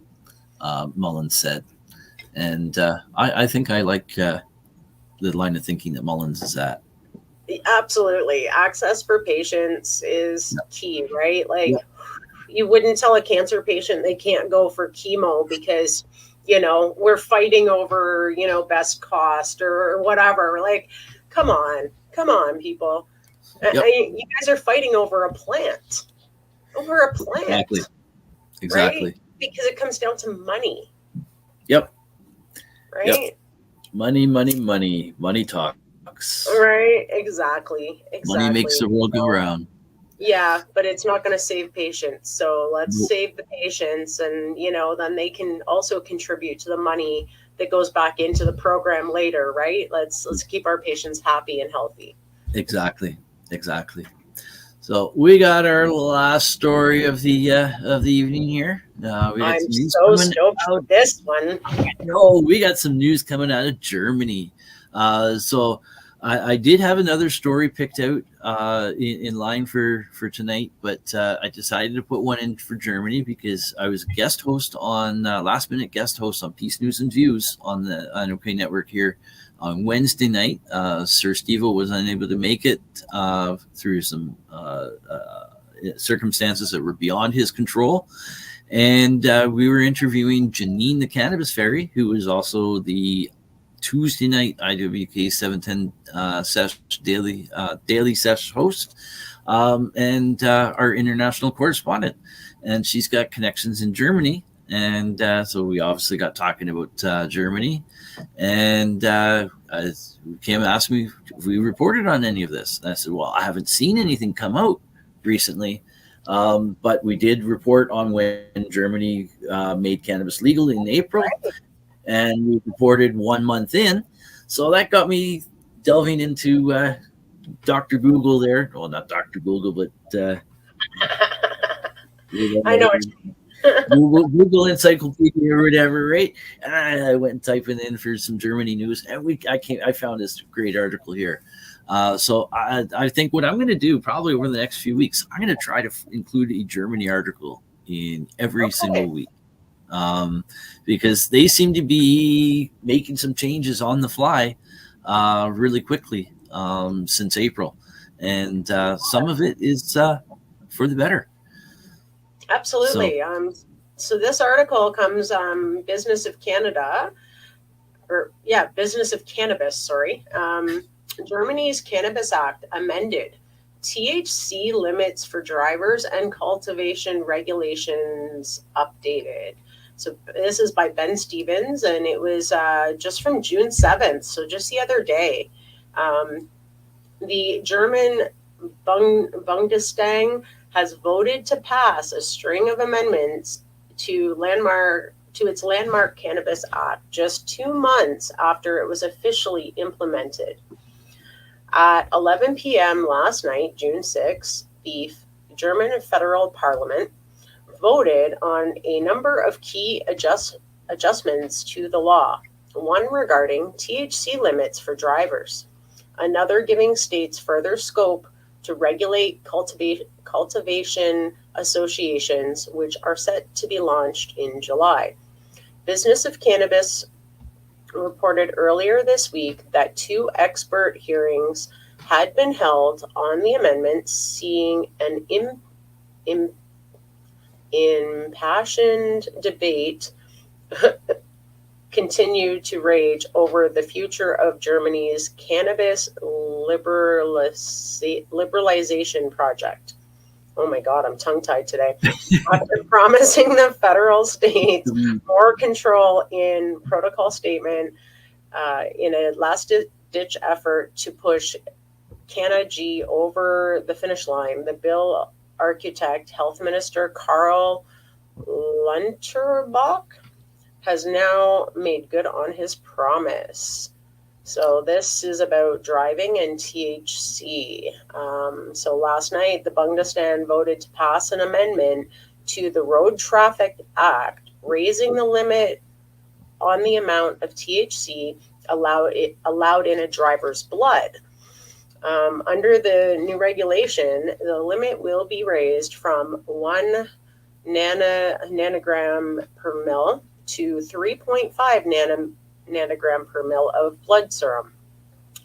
Mullins said. And I think I like the line of thinking that Mullins is at. Absolutely. Access for patients is key, right? Like, Yeah. You wouldn't tell a cancer patient they can't go for chemo because, we're fighting over, best cost or whatever. Like, come on, people. Yep. You guys are fighting over a plant. Exactly. Right? Because it comes down to money. Yep. Right? Yep. Money talks. Right? Exactly. Money makes the world go round. Yeah, but it's not going to save patients. So let's save the patients, and then they can also contribute to the money that goes back into the program later, right? Let's keep our patients happy and healthy. Exactly. So we got our last story of the evening here. I'm so stoked for this one. No, we got some news coming out of Germany. So I did have another story picked out in line for tonight, but I decided to put one in for Germany because I was guest host on last minute guest host on Peace News and Views on the OK Network here on Wednesday night. Sir Steve-O was unable to make it through some circumstances that were beyond his control. And we were interviewing Janine the Cannabis Fairy, who is also the Tuesday night IWK 710 Sesh daily Sesh host, and our international correspondent. And she's got connections in Germany. And so we obviously got talking about Germany. And Kim asked me if we reported on any of this. And I said, well, I haven't seen anything come out recently. But we did report on when Germany made cannabis legal in April. And we reported 1 month in. So that got me delving into Dr. Google there. Well, not Dr. Google, but I know. Google Encyclopedia or whatever, right? And I went and typing in for some Germany news, and I found this great article here. So I think what I'm going to do probably over the next few weeks, I'm going to try to include a Germany article in every single week. Because they seem to be making some changes on the fly really quickly since April. And some of it is for the better. Absolutely. So this article comes Business of Canada, Business of Cannabis, sorry. Germany's Cannabis Act amended. THC limits for drivers and cultivation regulations updated. So this is by Ben Stevens, and it was just from June 7th, so just the other day. The German Bundestag has voted to pass a string of amendments to its landmark Cannabis Act just 2 months after it was officially implemented. At 11 p.m. last night, June 6th, the German Federal Parliament voted on a number of key adjustments to the law, one regarding THC limits for drivers, another giving states further scope to regulate cultivation associations, which are set to be launched in July. Business of Cannabis reported earlier this week that 2 expert hearings had been held on the amendments, seeing an impassioned debate continue to rage over the future of Germany's cannabis liberalization project. Oh my God, I'm tongue-tied today. After promising the federal states more control in protocol statement in a last-ditch effort to push Canada G over the finish line, the bill architect, Health Minister Karl Lunterbach has now made good on his promise. So this is about driving and THC. So last night, the Bundestag voted to pass an amendment to the Road Traffic Act, raising the limit on the amount of THC allowed in a driver's blood. Under the new regulation, the limit will be raised from 1 nanogram per mil to 3.5 nanogram per mil of blood serum,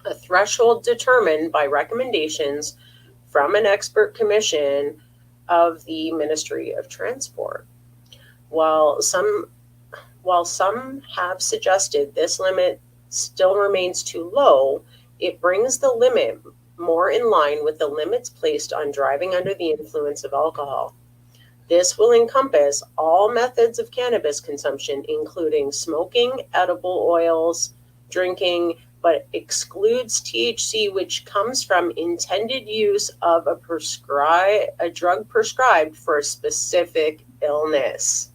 a threshold determined by recommendations from an expert commission of the Ministry of Transport. While some have suggested this limit still remains too low, it brings the limit more in line with the limits placed on driving under the influence of alcohol. This will encompass all methods of cannabis consumption, including smoking, edible oils, drinking, but excludes THC, which comes from intended use of a drug prescribed for a specific illness.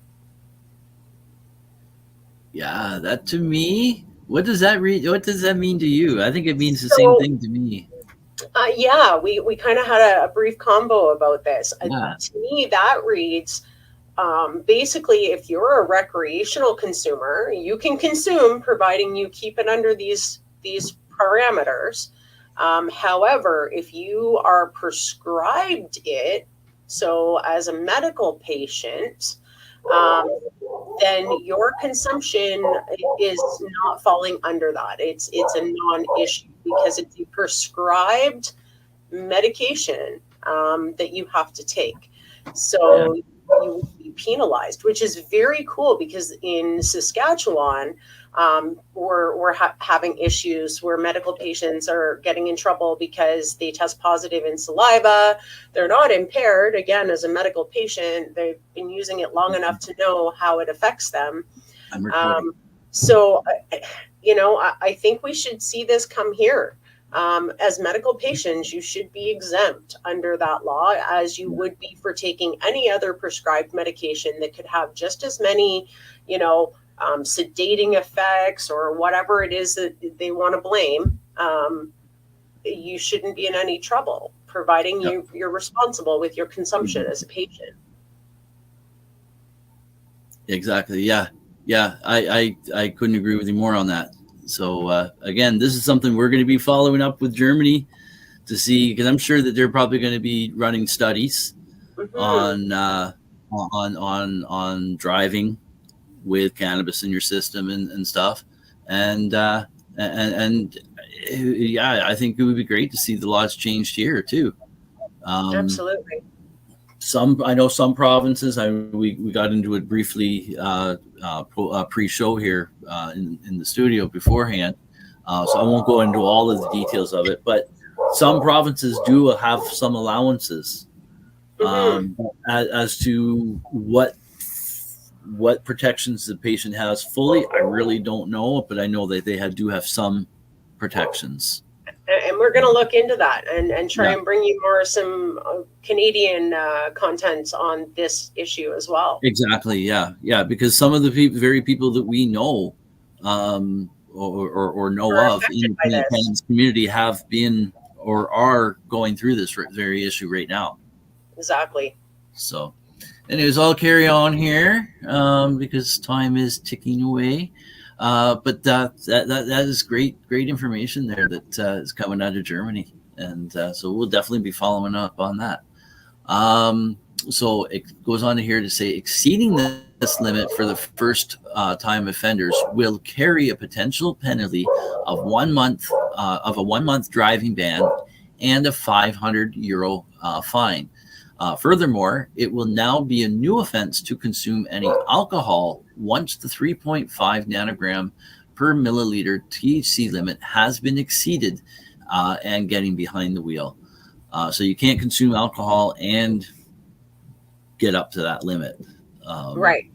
Yeah, that to me, what does that mean to you? I think it means the same thing to me. Yeah, we kind of had a brief combo about this. Yeah. To me, that reads, basically, if you're a recreational consumer, you can consume, providing you keep it under these parameters. However, if you are prescribed it, so as a medical patient, then your consumption is not falling under that. It's a non-issue because it's a prescribed medication that you have to take. So you will be penalized, which is very cool because in Saskatchewan, we're having issues where medical patients are getting in trouble because they test positive in saliva. They're not impaired. Again, as a medical patient, they've been using it long enough to know how it affects them. So, I think we should see this come here. As medical patients, you should be exempt under that law as you would be for taking any other prescribed medication that could have just as many, sedating effects or whatever it is that they want to blame. You shouldn't be in any trouble, providing you're responsible with your consumption as a patient. Exactly. Yeah. I couldn't agree with you more on that. So again, this is something we're going to be following up with Germany to see, because I'm sure that they're probably going to be running studies on driving with cannabis in your system and stuff, and yeah, I think it would be great to see the laws changed here too. Absolutely. I know some provinces. We got into it briefly pre-show here in the studio beforehand, so I won't go into all of the details of it. But some provinces do have some allowances as to what protections the patient has fully. I really don't know, but I know that they do have some protections. And we're going to look into that and try and bring you some Canadian content on this issue as well. Exactly. Yeah. Because some of the very people that we know or know of in the cannabis community have been or are going through this very issue right now. Exactly. So, anyways, I'll carry on here because time is ticking away. But that is great information there that is coming out of Germany, and so we'll definitely be following up on that. So it goes on here to say exceeding this limit for the first time offenders will carry a potential penalty of 1 month of a 1 month driving ban and a €500 fine. Furthermore, it will now be a new offense to consume any alcohol once the 3.5 nanogram per milliliter THC limit has been exceeded and getting behind the wheel. So you can't consume alcohol and get up to that limit. Right.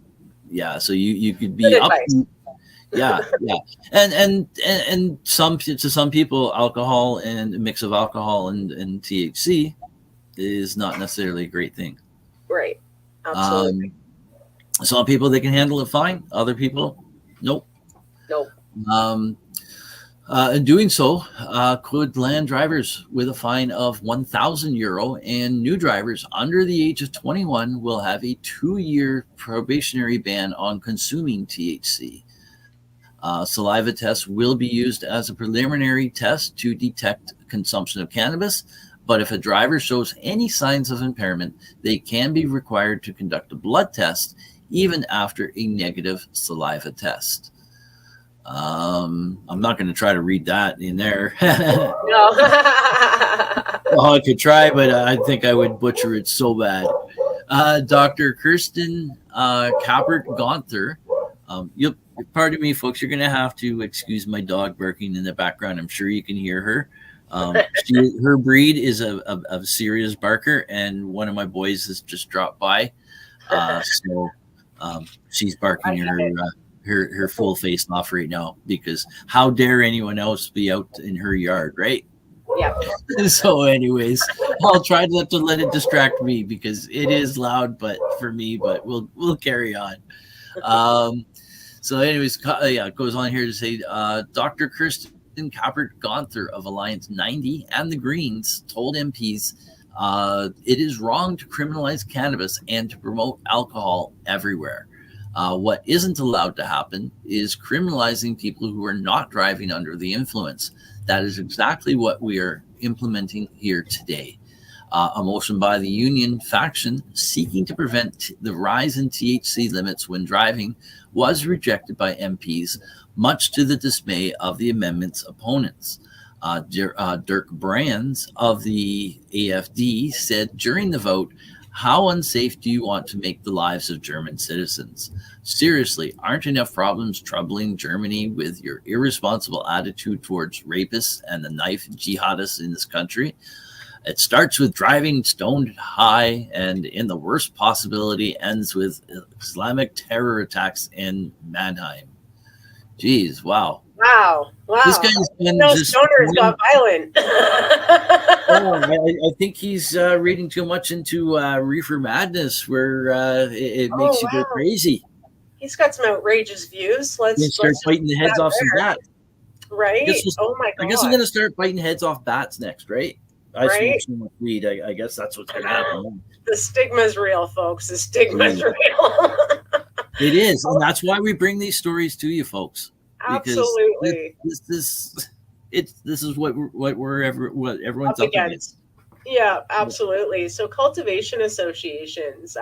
Yeah. So you could be up. Yeah. And to some people, alcohol and a mix of alcohol and THC is not necessarily a great thing. Right. Absolutely. Some people, they can handle it fine. Other people, nope. Nope. In doing so, could land drivers with a fine of €1,000, and new drivers under the age of 21 will have a 2-year probationary ban on consuming THC. Saliva tests will be used as a preliminary test to detect consumption of cannabis, but if a driver shows any signs of impairment, they can be required to conduct a blood test even after a negative saliva test. I'm not going to try to read that in there. No. Well, I could try, but I think I would butcher it so bad. Dr. Kirsten Kappert-Gonther. You'll pardon me, folks. You're going to have to excuse my dog barking in the background. I'm sure you can hear her. Her breed is a serious barker, and one of my boys has just dropped by. So she's barking her full face off right now, because how dare anyone else be out in her yard, right? Yeah. So anyways, I'll try not to let it distract me, because it is loud, but for me, but we'll carry on. So anyways, it goes on here to say, Dr. Kirsten Kappert-Gonther of Alliance 90 and the Greens told MPs it is wrong to criminalize cannabis and to promote alcohol everywhere. What isn't allowed to happen is criminalizing people who are not driving under the influence. That is exactly what we are implementing here today. A motion by the union faction seeking to prevent the rise in THC limits when driving was rejected by MPs, much to the dismay of the amendment's opponents. Dirk Brands of the AFD said during the vote, "How unsafe do you want to make the lives of German citizens? Seriously, aren't enough problems troubling Germany with your irresponsible attitude towards rapists and the knife jihadists in this country? It starts with driving stoned high, and in the worst possibility ends with Islamic terror attacks in Mannheim." Jeez, wow. Wow. This guy's been just stoners got violent. I think he's reading too much into Reefer Madness, where it makes you go crazy. He's got some outrageous views. Let's start biting the heads off some bats. Right? Oh my god. I guess I'm going to start biting heads off bats next, right? I smoke so much weed. I guess that's what's going to happen. The stigma's real, folks. The stigma's real. It is, and that's why we bring these stories to you, folks. Absolutely. This is what everyone's up against. Yeah, absolutely. So cultivation associations.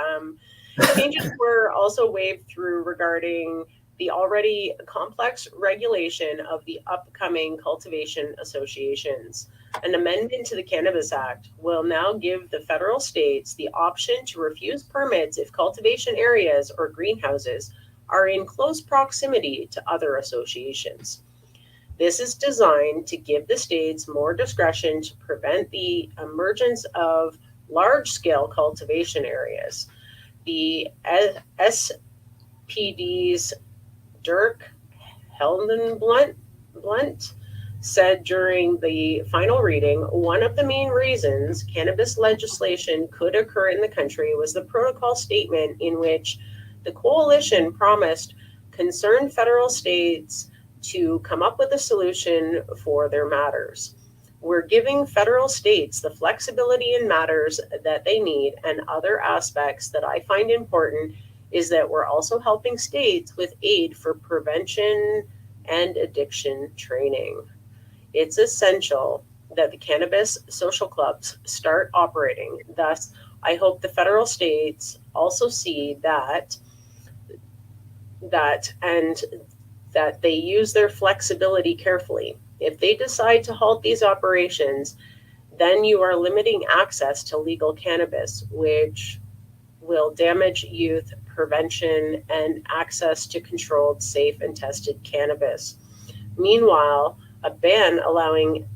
Changes were also waved through regarding the already complex regulation of the upcoming cultivation associations. An amendment to the Cannabis Act will now give the federal states the option to refuse permits if cultivation areas or greenhouses are in close proximity to other associations. This is designed to give the states more discretion to prevent the emergence of large-scale cultivation areas. The SPD's Dirk Heldenblunt said during the final reading, one of the main reasons cannabis legislation could occur in the country was the protocol statement in which the coalition promised concerned federal states to come up with a solution for their matters. We're giving federal states the flexibility in matters that they need, and other aspects that I find important is that we're also helping states with aid for prevention and addiction training. It's essential that the cannabis social clubs start operating. Thus, I hope the federal states also see that they use their flexibility carefully. If they decide to halt these operations, then you are limiting access to legal cannabis, which will damage youth prevention and access to controlled, safe, and tested cannabis. Meanwhile, a ban allowing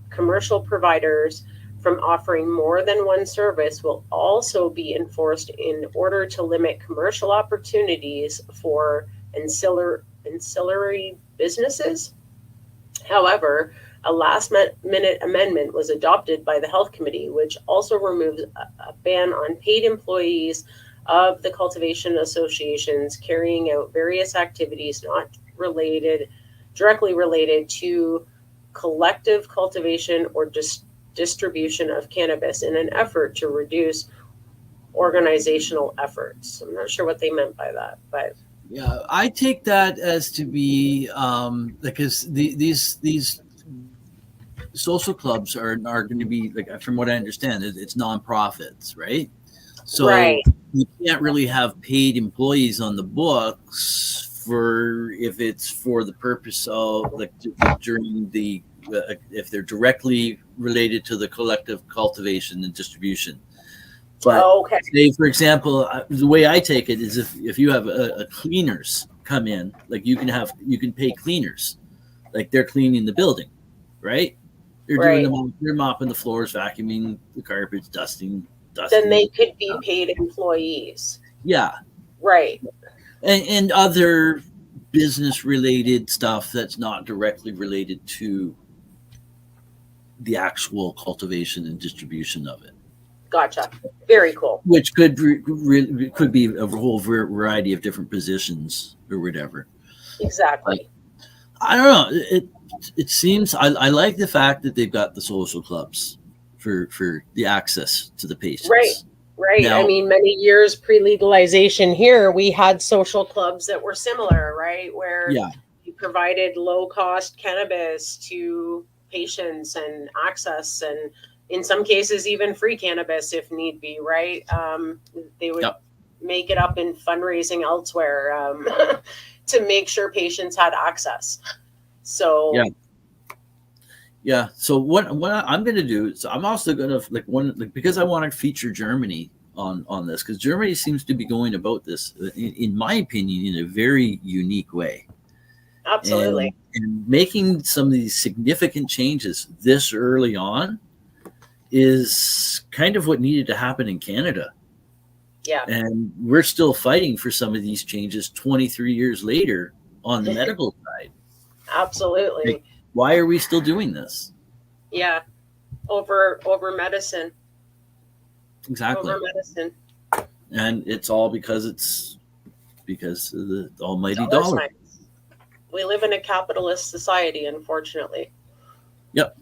commercial providers from offering more than one service will also be enforced in order to limit commercial opportunities for ancillary businesses. However, a last-minute amendment was adopted by the Health Committee, which also removes a ban on paid employees of the cultivation associations carrying out various activities not directly related to collective cultivation or distribution of cannabis in an effort to reduce organizational efforts. I'm not sure what they meant by that, but Yeah, I take that as to be because these social clubs are going to be, like, from what I understand, it's nonprofits, right? So right, you can't really have paid employees on the books for if it's for the purpose of, like, during the if they're directly related to the collective cultivation and distribution. But okay, say, for example, the way I take it is if you have a cleaners come in, like you can pay cleaners, like they're cleaning the building, right? They're doing right. they're mopping the floors, vacuuming the carpets, dusting. Then they could be paid employees. Yeah, Right. and other business related stuff that's not directly related to the actual cultivation and distribution of it. Gotcha. Very cool. Which could be a whole variety of different positions or whatever. Exactly. I don't know. It seems I like the fact that they've got the social clubs for the access to the patients. Right. Right. Now, I mean, many years pre-legalization here, we had social clubs that were similar, right? Where yeah, you provided low-cost cannabis to patients and access, and in some cases, even free cannabis if need be, right? They would Yep. make it up in fundraising elsewhere to make sure patients had access. So yeah. So what I'm going to do is I'm also going to because I want to feature Germany on this, because Germany seems to be going about this, in my opinion, in a very unique way. Absolutely. And making some of these significant changes this early on is kind of what needed to happen in Canada. Yeah. And we're still fighting for some of these changes 23 years later on the medical side. Absolutely. Like, why are we still doing this? Yeah. Over medicine. Exactly. Over medicine. And it's all because of the almighty dollar. Signs. We live in a capitalist society, unfortunately. Yep.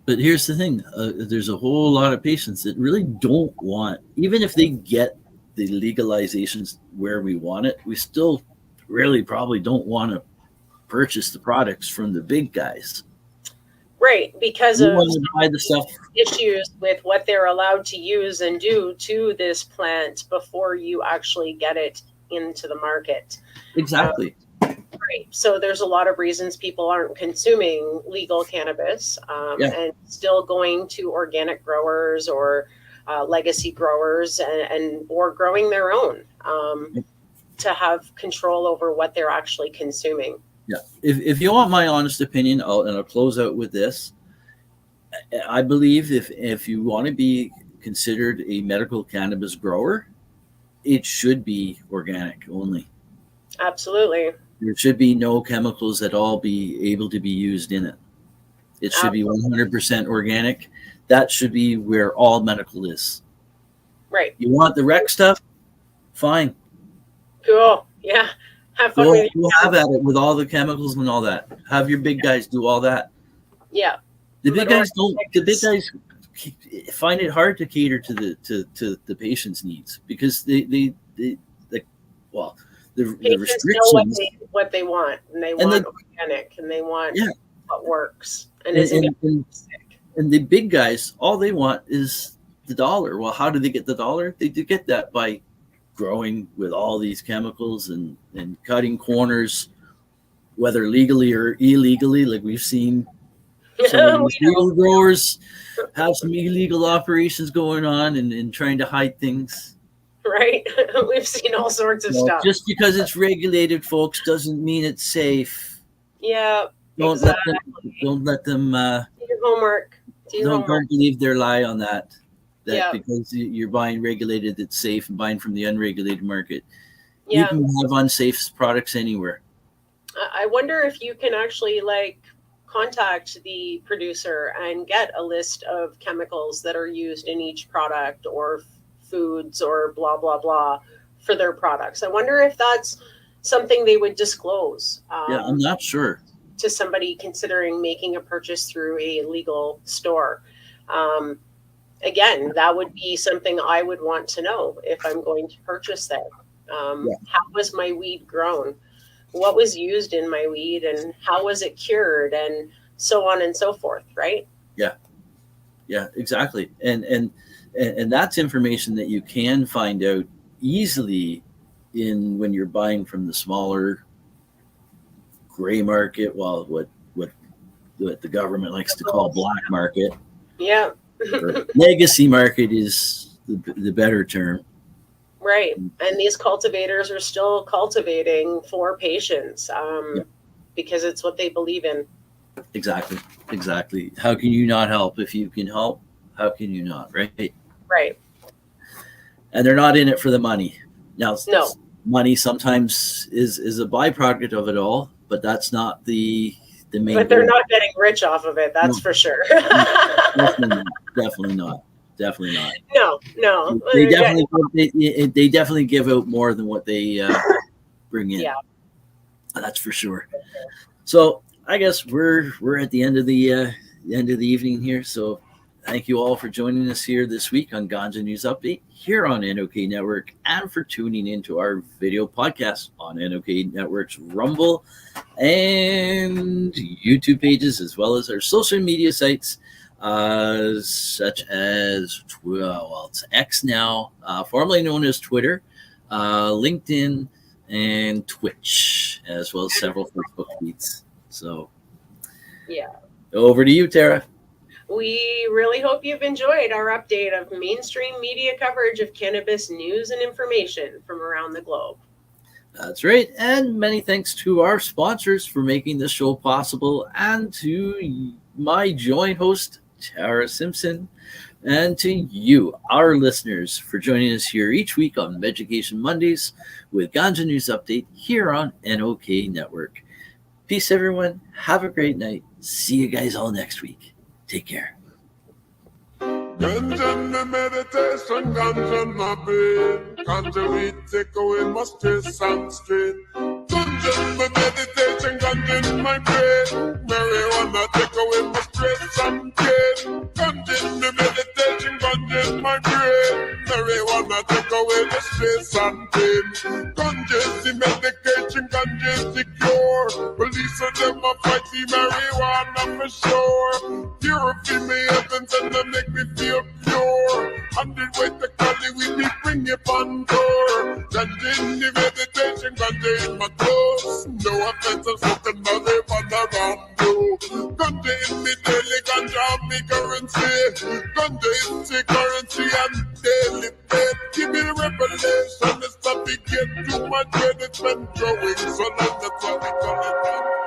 But here's the thing. There's a whole lot of patients that really don't want, even if they get the legalizations where we want it, we still really probably don't want to purchase the products from the big guys. Right, because We of want to buy the stuff. issues with what they're allowed to use and do to this plant before you actually get it into the market. Exactly. Right. So there's a lot of reasons people aren't consuming legal cannabis and still going to organic growers or legacy growers and or growing their own to have control over what they're actually consuming. Yeah. If you want my honest opinion, I'll close out with this. I believe if you want to be considered a medical cannabis grower, it should be organic only. Absolutely. There should be no chemicals at all be able to be used in it. It should be 100% organic. That should be where all medical is. Right. You want the rec stuff? Fine. Cool. Yeah. Have fun with Go have at it with all the chemicals and all that. Have your big guys do all that. Yeah. The big guys find it hard to cater to the patient's needs because the restrictions know what they want, and they want organic, and they want what works and the big guys, all they want is the dollar. Well, how do they get the dollar? They do get that by growing with all these chemicals and cutting corners, whether legally or illegally. Like we've seen some of these legal growers have some illegal operations going on and trying to hide things. Right. We've seen all sorts of stuff. Just because it's regulated, folks, doesn't mean it's safe. Yeah. Don't let them do your homework. Don't believe their lie on that. Because you're buying regulated, it's safe, and buying from the unregulated market. Yeah. You can have unsafe products anywhere. I wonder if you can actually contact the producer and get a list of chemicals that are used in each product or foods or blah, blah, blah for their products. I wonder if that's something they would disclose. Yeah, I'm not sure. To somebody considering making a purchase through a legal store. Again, that would be something I would want to know if I'm going to purchase there. How was my weed grown? What was used in my weed, and how was it cured, and so on and so forth, right? Yeah, exactly. And that's information that you can find out easily when you're buying from the smaller gray market, what the government likes to call black market. Yeah. Legacy market is the better term. Right. And these cultivators are still cultivating for patients because it's what they believe in. Exactly. How can you not help? If you can help, how can you not, right? Right. And they're not in it for the money. Now, no. Money sometimes is a byproduct of it all, but that's not the main. But they're not getting rich off of it, that's for sure. Definitely not. No. They definitely give out more than what they bring in. Yeah. That's for sure. So I guess we're at the end of the evening here. So thank you all for joining us here this week on Ganja News Update here on NOK Network, and for tuning into our video podcast on NOK Network's Rumble and YouTube pages, as well as our social media sites, such as it's X now, formerly known as Twitter, LinkedIn, and Twitch, as well as several Facebook feeds. So, yeah. Over to you, Tarra. We really hope you've enjoyed our update of mainstream media coverage of cannabis news and information from around the globe. That's right. And many thanks to our sponsors for making this show possible, and to my joint host, Tarra Simpson, and to you, our listeners, for joining us here each week on Education Mondays with Ganja News Update here on NOK Network. Peace, everyone. Have a great night. See you guys all next week. Take care. Ganja my meditation, ganja my brain. Ganja we take away my stress and strain. Ganja my meditation, ganja my brain. Marijuana take away my stress and pain. Ganja my meditation, ganja my brain. Marijuana take away the stress and pain. Ganja the medication, ganja the cure. Police of them a fight the marijuana for sure. Purify me heavens and they make me feel pure. 100 way to Cali, we be bring it on tour. Ganja in the meditation, ganja in my clothes. No offense, I'm smoking another one around you. Ganja in me daily, ganja me currency. Ganja is the currency and daily pay. Give me the revelation, it's not to get too much credit when growing. So long, that's what we call it.